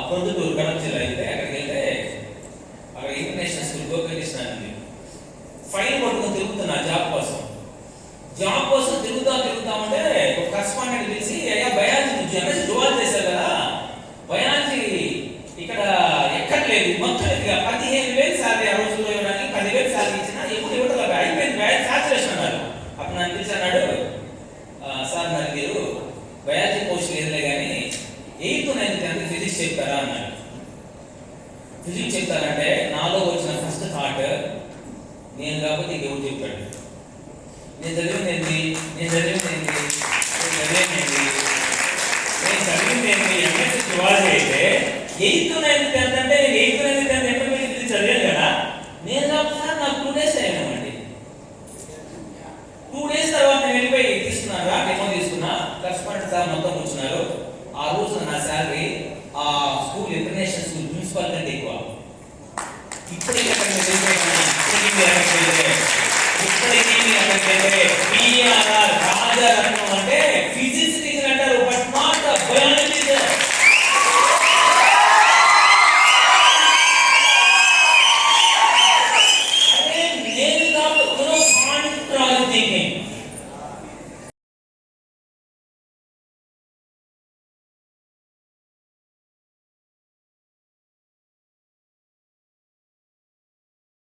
ప్రొద్దుటూరు కడప జిల్లా అయితే అక్కడికి వెళ్తే అక్కడ ఇంటర్నేషనల్ స్కూల్ గోపికృష్ణ ఉంది. ఫైల్ పట్టుకుని తిరుగుతున్నా జాబ్ కోసం తిరుగుతా ఉంటే ఒక కరస్పాండెంట్ పిలిచి, అయ్యా బయాలజీ నువ్వు ఎంఎస్ జువాలజీ చేశావు కదా, బయాలజీ ఇక్కడ ఎక్కట్లేదు, మొత్తం 15,000 శాలరీ ఆ రోజుల్లో ఇవ్వడానికి 10,000 శాలరీ ఇచ్చినా ఎప్పుడు ఇవ్వడం అయిపోయింది, బయాలజీ సాచురేషన్ అన్నారు. అప్పుడు నన్ను పిలిచి అన్నాడు, సార్ మరి మీరు బయాలజీ పోస్ట్ లేదులే కానీ 8th 9th 10th ఫిజిక్స్ చెప్తారా అన్నాడు. ఫిజిక్స్ చెప్తారంటే నాలో వచ్చిన ఫస్ట్ థాట్, నేను కాకపోతే ఇంకెవరు చెప్తాడు, నేను చదివింది ఎంఎస్ జువాలజీ అయితే 8th 9th 10th అంటే నేను 8th 9th 10th ఇంటర్మీడియట్ చదివాను కదా, నేను కాదు సార్ నాకు 2 days అయ్యామండి. 2 days తర్వాత నేను వెళ్ళిపోయి తీసుకున్నారా డెమో తీసుకున్నా, కరస్పాండెంట్ సార్ మొత్తం కూర్చున్నారు. ఆ రోజు నా శాలరీ ఆ స్కూల్ ఇంటర్నేషనల్ స్కూల్ ప్రిన్సిపల్ కంటే ఎక్కువ. ఇప్పటికే